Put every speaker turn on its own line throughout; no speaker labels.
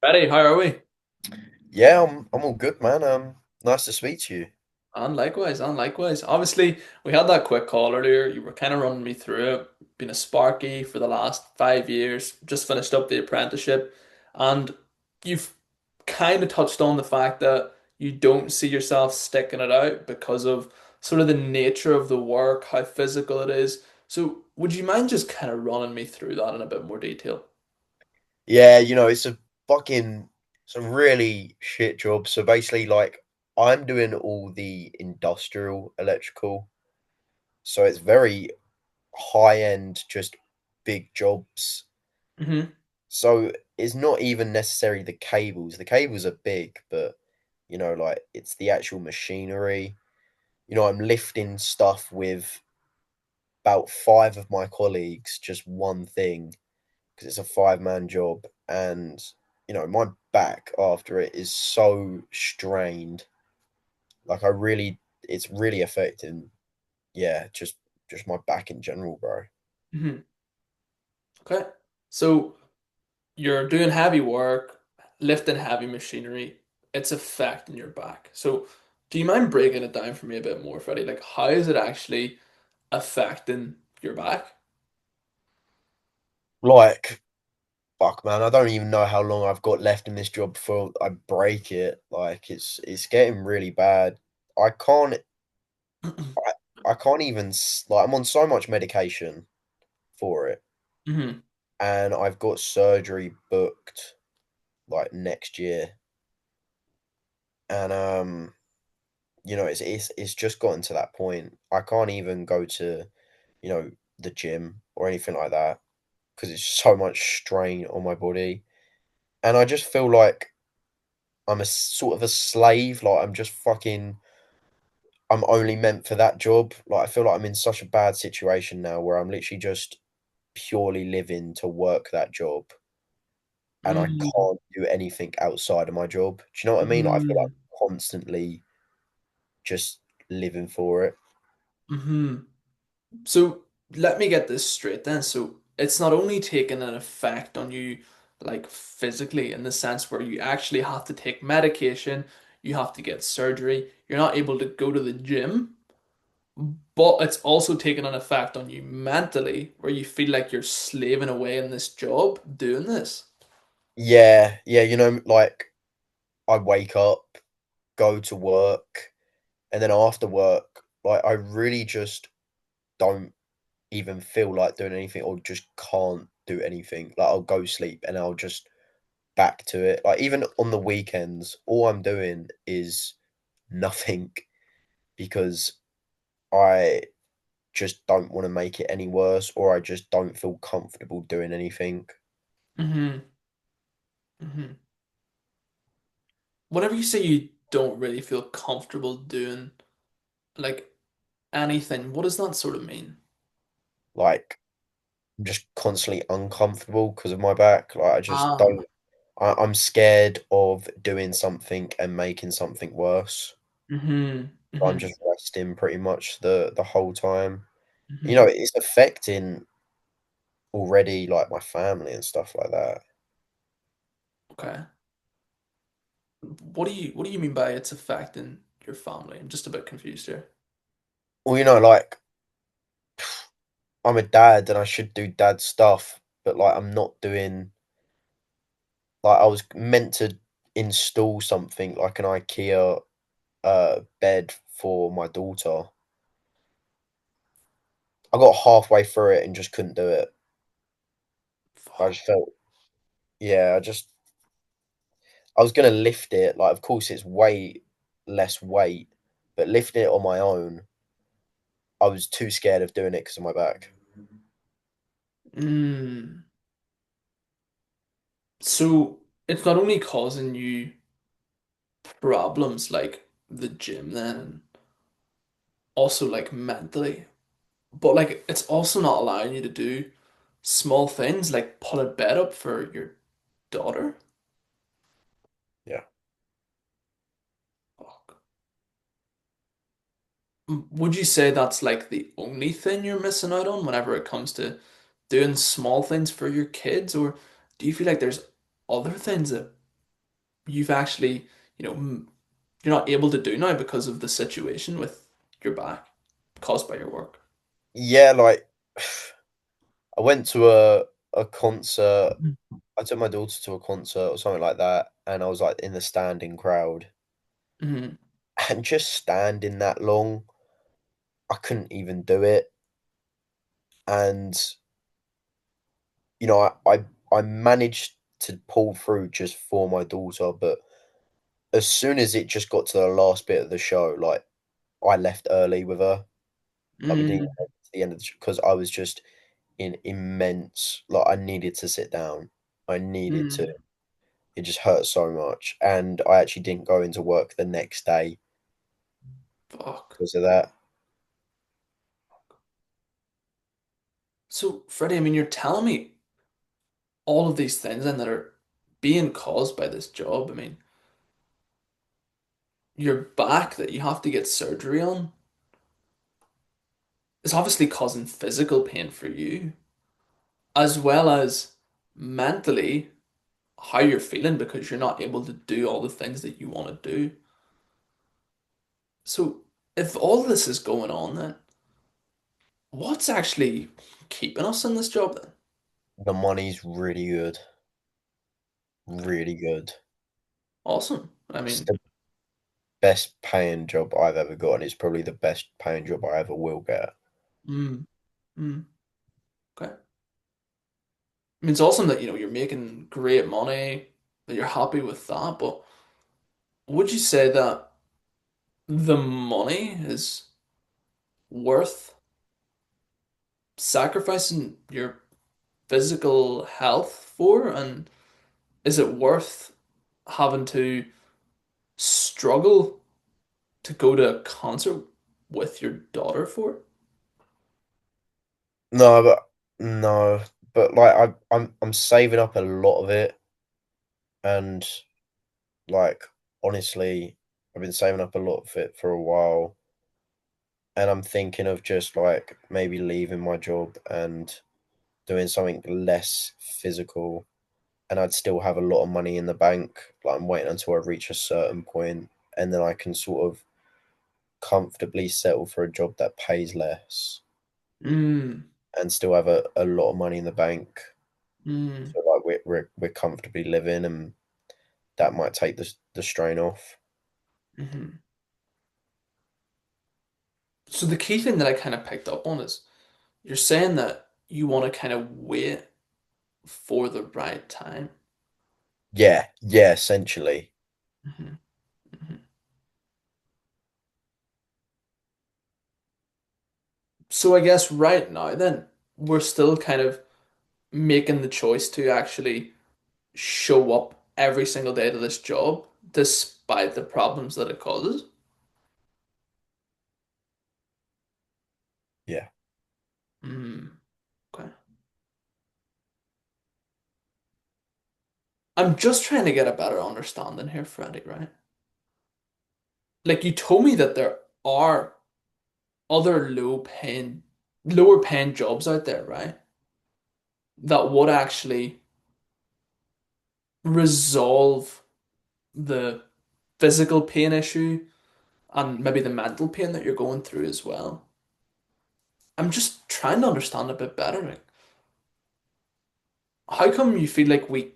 Freddie, how are we?
Yeah, I'm all good, man. Nice to speak to you.
And likewise, and likewise. Obviously, we had that quick call earlier. You were kind of running me through it. Been a Sparky for the last 5 years. Just finished up the apprenticeship, and you've kind of touched on the fact that you don't see yourself sticking it out because of sort of the nature of the work, how physical it is. So, would you mind just kind of running me through that in a bit more detail?
Yeah, it's a fucking it's a really shit job. So basically, like, I'm doing all the industrial electrical, so it's very high end, just big jobs.
Mm-hmm.
So it's not even necessarily the cables. The cables are big, but like it's the actual machinery. I'm lifting stuff with about five of my colleagues, just one thing because it's a five-man job, and my back after it is so strained. Like it's really affecting. Yeah, just my back in general, bro.
Mm-hmm. Okay. So, you're doing heavy work, lifting heavy machinery, it's affecting your back. So, do you mind breaking it down for me a bit more, Freddie? Like, how is it actually affecting your back?
Like, fuck, man, I don't even know how long I've got left in this job before I break it. Like, it's getting really bad. I can't, I can't even like I'm on so much medication for it,
Hmm.
and I've got surgery booked like next year, and it's just gotten to that point. I can't even go to, you know, the gym or anything like that because it's so much strain on my body. And I just feel like I'm a sort of a slave. Like I'm only meant for that job. Like I feel like I'm in such a bad situation now where I'm literally just purely living to work that job and I
Mm-hmm.
can't do anything outside of my job. Do you know what I mean? Like, I feel like I'm constantly just living for it.
Hmm. So, let me get this straight then. So, it's not only taking an effect on you, like physically, in the sense where you actually have to take medication, you have to get surgery, you're not able to go to the gym. But it's also taken an effect on you mentally, where you feel like you're slaving away in this job doing this.
Yeah, yeah, like I wake up, go to work, and then after work, like I really just don't even feel like doing anything or just can't do anything. Like I'll go sleep and I'll just back to it. Like even on the weekends, all I'm doing is nothing because I just don't want to make it any worse or I just don't feel comfortable doing anything.
Hmm. Hmm. Whenever you say you don't really feel comfortable doing like anything, what does that sort of mean?
Like I'm just constantly uncomfortable because of my back. Like I just
Ah.
don't I'm scared of doing something and making something worse.
Hmm.
So I'm
Hmm.
just resting pretty much the whole time.
Hmm.
It's affecting already like my family and stuff like that.
Okay. What do you mean by it's affecting your family? I'm just a bit confused here.
Well, like I'm a dad and I should do dad stuff, but like I'm not doing like I was meant to install something like an IKEA bed for my daughter. I got halfway through it and just couldn't do it. I
Fuck.
just felt yeah, I was gonna lift it, like of course it's way less weight, but lifting it on my own, I was too scared of doing it because of my back.
Mm. So it's not only causing you problems like the gym then, also like mentally, but like it's also not allowing you to do small things like pull a bed up for your daughter.
Yeah.
Fuck. Would you say that's like the only thing you're missing out on whenever it comes to doing small things for your kids, or do you feel like there's other things that you've actually, you know, you're not able to do now because of the situation with your back caused by your work?
Yeah, like I went to a concert. I took my daughter to a concert or something like that, and I was like in the standing crowd,
Mm-hmm.
and just standing that long, I couldn't even do it. And I managed to pull through just for my daughter, but as soon as it just got to the last bit of the show, like I left early with her. Like we didn't
Mm,
even make it to the end of the show because I was just in immense, like I needed to sit down. I needed to.
mm,
It just hurt so much, and I actually didn't go into work the next day
fuck.
because of that.
So, Freddie, I mean, you're telling me all of these things and that are being caused by this job. I mean, your back that you have to get surgery on is obviously causing physical pain for you, as well as mentally how you're feeling because you're not able to do all the things that you want to do. So, if all this is going on, then what's actually keeping us in this job then?
The money's really good, really good.
Awesome. I
It's
mean,
the best paying job I've ever got, and it's probably the best paying job I ever will get.
mm, mm, okay. I mean, it's awesome that you're making great money, that you're happy with that, but would you say that the money is worth sacrificing your physical health for? And is it worth having to struggle to go to a concert with your daughter for?
No, but no, but like I'm saving up a lot of it, and like honestly, I've been saving up a lot of it for a while, and I'm thinking of just like maybe leaving my job and doing something less physical, and I'd still have a lot of money in the bank. Like I'm waiting until I reach a certain point, and then I can sort of comfortably settle for a job that pays less
Mm,
and still have a lot of money in the bank.
mm,
So like we're comfortably living, and that might take the strain off.
hmm. So the key thing that I kind of picked up on is you're saying that you want to kind of wait for the right time.
Yeah, yeah, essentially.
Hmm. Hmm. So I guess right now then we're still kind of making the choice to actually show up every single day to this job despite the problems that it causes.
Yeah.
Mm, okay. I'm just trying to get a better understanding here, Freddie, right? Like you told me that there are other lower paying jobs out there, right? That would actually resolve the physical pain issue and maybe the mental pain that you're going through as well. I'm just trying to understand a bit better. Like, how come you feel like we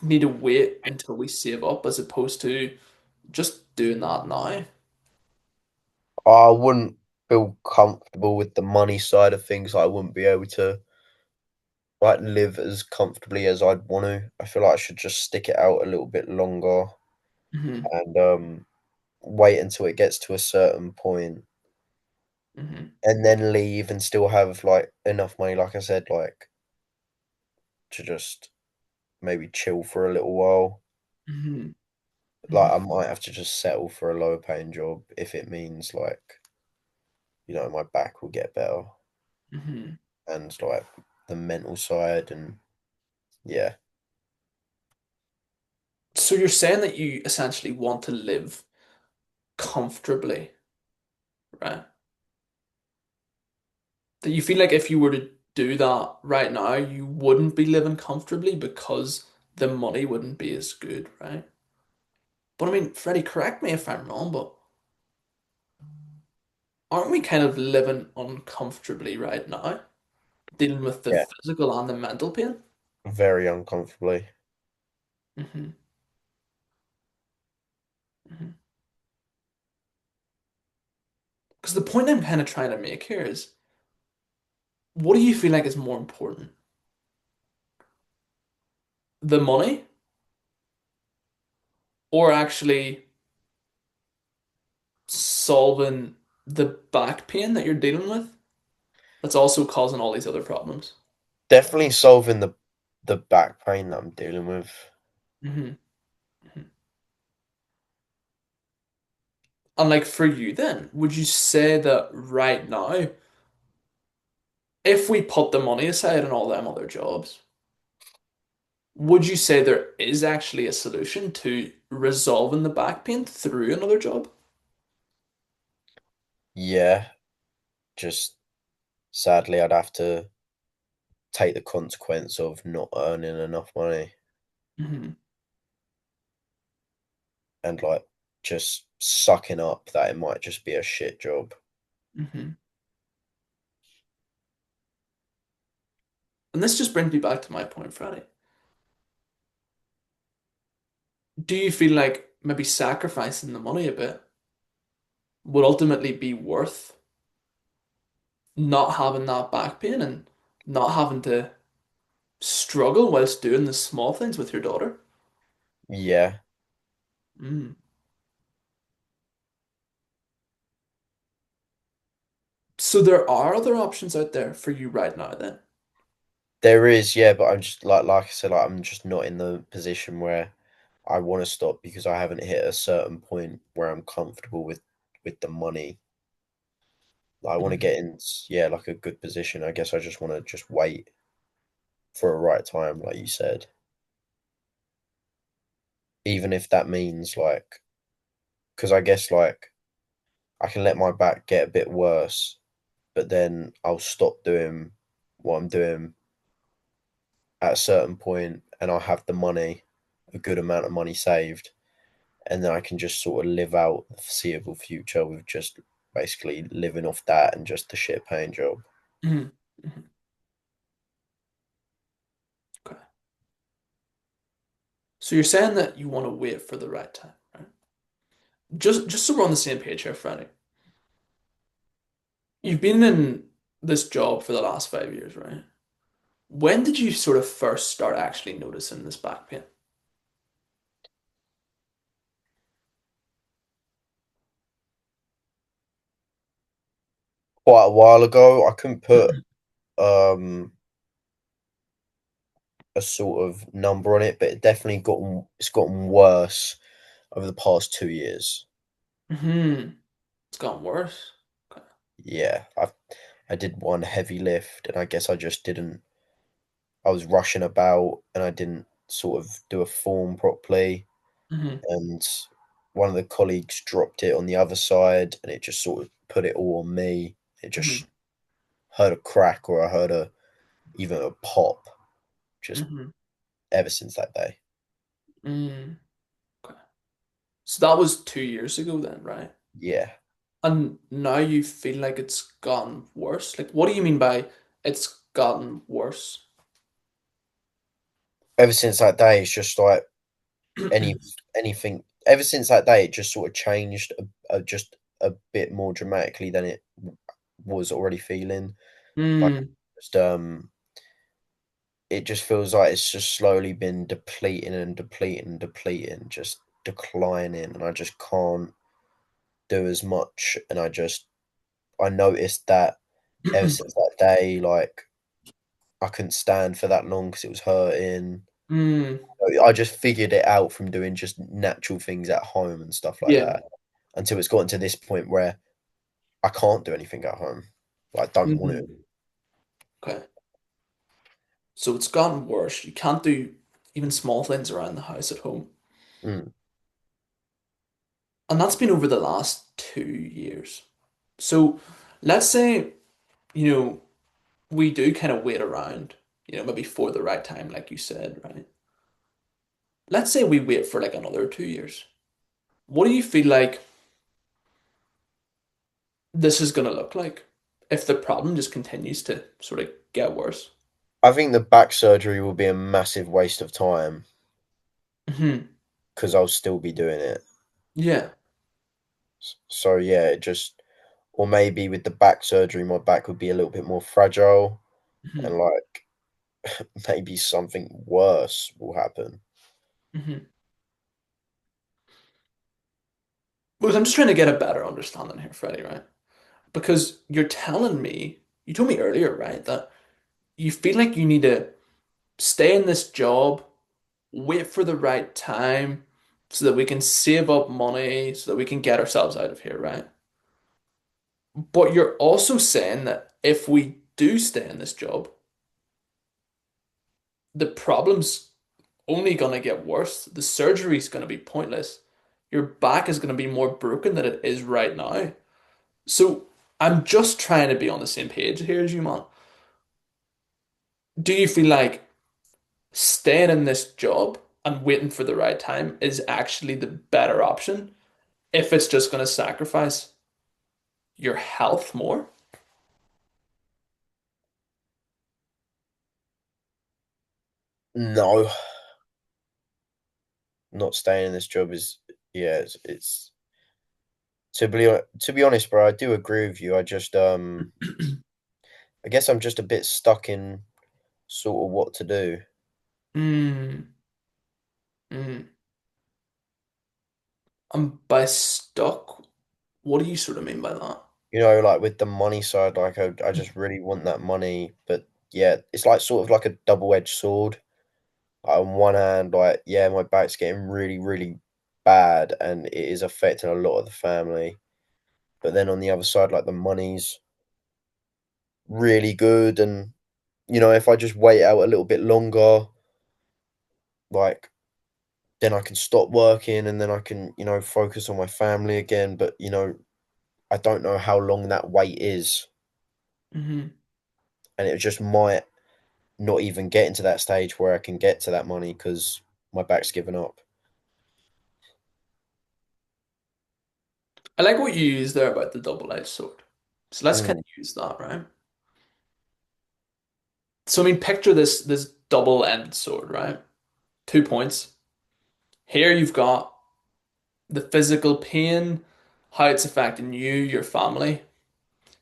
need to wait until we save up as opposed to just doing that now?
I wouldn't feel comfortable with the money side of things. I wouldn't be able to like live as comfortably as I'd want to. I feel like I should just stick it out a little bit longer
Hmm.
and wait until it gets to a certain point
Hmm.
and then leave and still have like enough money, like I said, like to just maybe chill for a little while.
Hmm.
Like
Hmm.
I might have to just settle for a lower paying job if it means like, my back will get better
Hmm.
and like the mental side and yeah.
So you're saying that you essentially want to live comfortably, right? That you feel like if you were to do that right now, you wouldn't be living comfortably because the money wouldn't be as good, right? But I mean, Freddie, correct me if I'm wrong, but aren't we kind of living uncomfortably right now, dealing with the
Yeah,
physical and the mental pain?
very uncomfortably.
Hmm. Hmm. Because the point I'm kind of trying to make here is, what do you feel like is more important? The money or actually solving the back pain that you're dealing with that's also causing all these other problems?
Definitely solving the back pain that I'm dealing with.
Hmm. Hmm. And like for you then, would you say that right now, if we put the money aside and all them other jobs, would you say there is actually a solution to resolving the back pain through another job?
Yeah, just sadly, I'd have to take the consequence of not earning enough money
Hmm.
and like just sucking up that it might just be a shit job.
Hmm. And this just brings me back to my point, Freddie. Do you feel like maybe sacrificing the money a bit would ultimately be worth not having that back pain and not having to struggle whilst doing the small things with your daughter?
Yeah,
Mm. So there are other options out there for you right now then.
there is, yeah, but I'm just like I said, like I'm just not in the position where I want to stop because I haven't hit a certain point where I'm comfortable with the money. Like, I want to
Mhm.
get in, yeah, like a good position. I guess I just want to just wait for a right time, like you said, even if that means like, because I guess like I can let my back get a bit worse, but then I'll stop doing what I'm doing at a certain point, and I'll have the money, a good amount of money saved, and then I can just sort of live out the foreseeable future with just basically living off that and just the shit paying job.
Mhm. Mhm. Okay. So you're saying that you want to wait for the right time, right? Just so we're on the same page here, Franny. You've been in this job for the last 5 years, right? When did you sort of first start actually noticing this back pain?
Quite a while ago, I couldn't put um a sort of number on it, but it's gotten worse over the past 2 years.
Hmm. It's gotten worse. Okay.
Yeah, I did one heavy lift, and I guess I just didn't. I was rushing about, and I didn't sort of do a form properly,
Hmm.
and one of the colleagues dropped it on the other side, and it just sort of put it all on me. It just
Hmm.
heard a crack, or I heard a even a pop. Just
Hmm.
ever since that day.
Mm. Okay. So that was 2 years ago then, right?
Yeah.
And now you feel like it's gotten worse. Like, what do you mean by it's gotten worse?
Ever since that day, it's just like any anything. Ever since that day, it just sort of changed just a bit more dramatically than it was already feeling. Like
Mm.
just it just feels like it's just slowly been depleting and depleting and depleting, just declining, and I just can't do as much. And I noticed that ever since that day, like I couldn't stand for that long because it was hurting.
Mm.
I just figured it out from doing just natural things at home and stuff like
Yeah.
that until it's gotten to this point where I can't do anything at home. Like, I don't want to.
Mhm. Okay. So it's gotten worse. You can't do even small things around the house at home.
Mm.
And that's been over the last 2 years. So let's say, you know, we do kind of wait around, maybe for the right time, like you said, right? Let's say we wait for like another 2 years. What do you feel like this is going to look like if the problem just continues to sort of get worse?
I think the back surgery will be a massive waste of time
Hmm.
because I'll still be doing it.
Yeah.
So yeah, it just or maybe with the back surgery, my back would be a little bit more fragile and
Hmm.
like maybe something worse will happen.
Hmm. Because I'm just trying to get a better understanding here, Freddie, right? Because you told me earlier, right, that you feel like you need to stay in this job, wait for the right time so that we can save up money so that we can get ourselves out of here, right? But you're also saying that if we do stay in this job, the problem's only going to get worse. The surgery's going to be pointless. Your back is going to be more broken than it is right now. So I'm just trying to be on the same page here as you, man. Do you feel like staying in this job and waiting for the right time is actually the better option if it's just going to sacrifice your health more?
No, not staying in this job is yeah, it's to be honest, bro. I do agree with you. I guess I'm just a bit stuck in sort of what to do.
Mm, mm. And by stuck, what do you sort of mean by that?
You know, like with the money side, like I just really want that money, but yeah, it's like sort of like a double-edged sword. Like on one hand, like yeah, my back's getting really, really bad, and it is affecting a lot of the family. But then on the other side, like the money's really good, and you know, if I just wait out a little bit longer, like then I can stop working, and then I can, you know, focus on my family again. But you know, I don't know how long that wait is,
Hmm.
and it just might not even getting to that stage where I can get to that money because my back's given up.
I like what you used there about the double-edged sword. So let's kind
Mm.
of use that, right? So I mean, picture this double-ended sword, right? 2 points. Here you've got the physical pain, how it's affecting you, your family.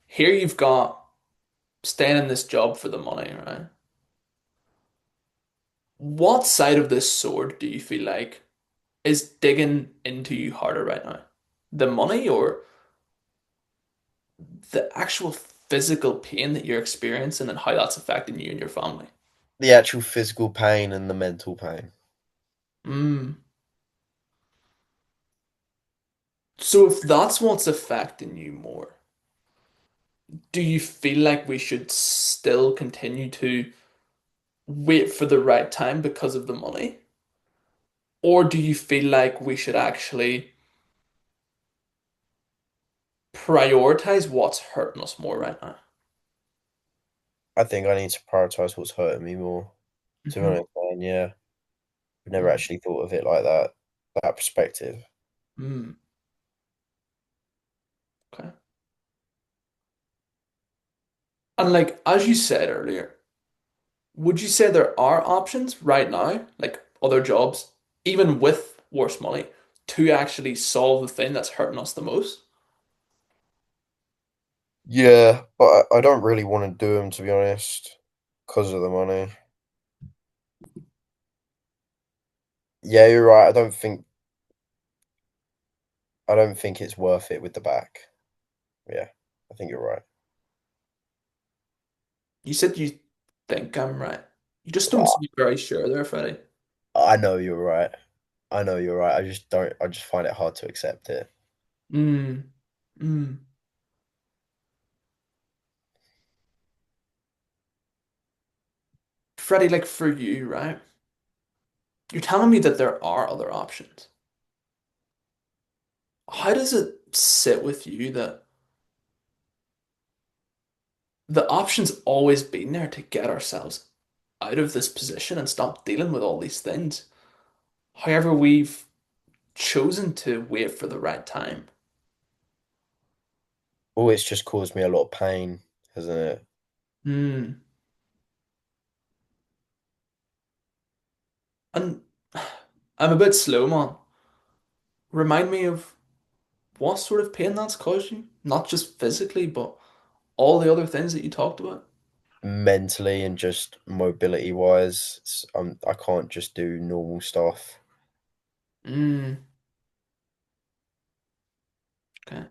Here you've got staying in this job for the money, right? What side of this sword do you feel like is digging into you harder right now? The money or the actual physical pain that you're experiencing and how that's affecting you and your family?
The actual physical pain and the mental pain.
Mm. So if that's what's affecting you more, do you feel like we should still continue to wait for the right time because of the money? Or do you feel like we should actually prioritize what's hurting us more right now?
I think I need to prioritize what's hurting me more. To be
Hmm.
honest, man, yeah, I've never actually thought of it like that. That perspective.
Mm. Okay. And like as you said earlier, would you say there are options right now, like other jobs, even with worse money, to actually solve the thing that's hurting us the most?
Yeah, but I don't really want to do them to be honest, because of the money. Yeah, you're right. I don't think it's worth it with the back. Yeah, I think you're right.
You said you think I'm right. You just don't
Well,
seem very sure there, Freddie.
I know you're right. I know you're right. I just don't. I just find it hard to accept it.
Mm. Mm. Freddie, like for you, right? You're telling me that there are other options. How does it sit with you that the option's always been there to get ourselves out of this position and stop dealing with all these things? However, we've chosen to wait for the right time?
Oh, it's just caused me a lot of pain, hasn't it?
Hmm. And I'm a bit slow, man. Remind me of what sort of pain that's caused you? Not just physically, but all the other things that you talked about.
Mentally and just mobility wise, I can't just do normal stuff.
Hmm. Okay.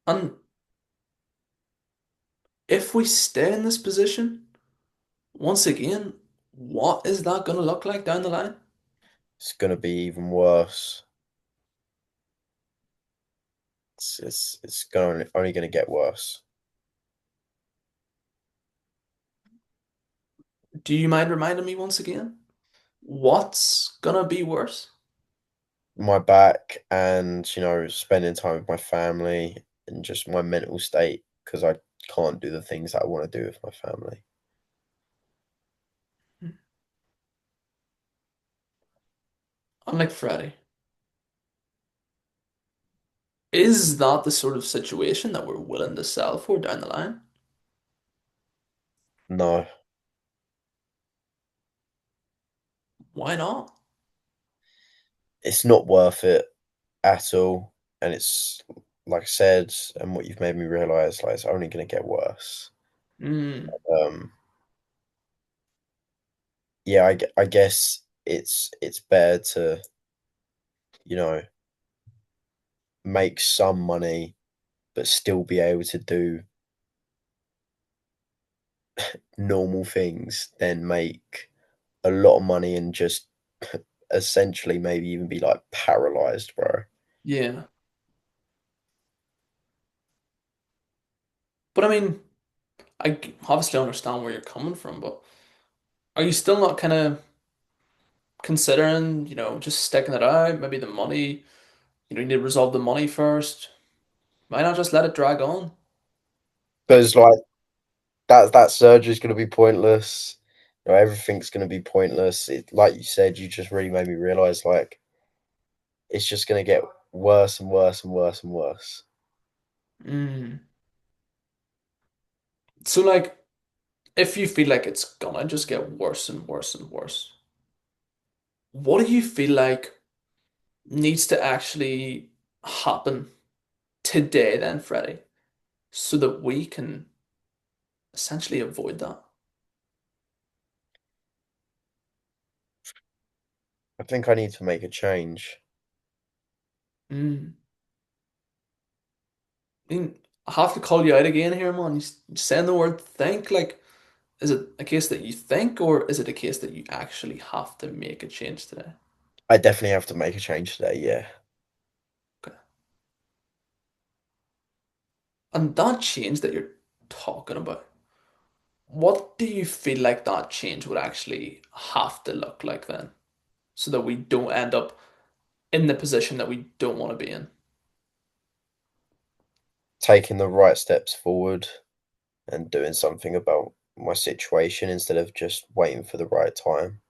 And if we stay in this position, once again, what is that going to look like down the line?
It's gonna be even worse. It's gonna only gonna get worse.
Do you mind reminding me once again? What's gonna be worse?
My back and spending time with my family and just my mental state because I can't do the things that I want to do with my family.
Unlike Freddie, is that the sort of situation that we're willing to sell for down the line?
No,
Why not?
it's not worth it at all. And it's like I said, and what you've made me realize, like it's only going to get worse.
Mm,
Um, yeah, I guess it's better to you know make some money but still be able to do normal things than make a lot of money and just essentially maybe even be like paralyzed, bro.
yeah. But I mean, obviously understand where you're coming from, but are you still not kind of considering, just sticking it out? Maybe the money, you need to resolve the money first. Why not just let it drag on? Like,
Because like that surgery's gonna be pointless. Everything's gonna be pointless. Like you said, you just really made me realize like it's just gonna get worse and worse and worse and worse.
mm. So like, if you feel like it's gonna just get worse and worse and worse, what do you feel like needs to actually happen today then, Freddie, so that we can essentially avoid that?
I think I need to make a change.
Mm. I mean, I have to call you out again here, man. You saying the word think, like, is it a case that you think, or is it a case that you actually have to make a change today?
I definitely have to make a change today. Yeah,
Okay. And that change that you're talking about, what do you feel like that change would actually have to look like then, so that we don't end up in the position that we don't want to be in?
taking the right steps forward and doing something about my situation instead of just waiting for the right time.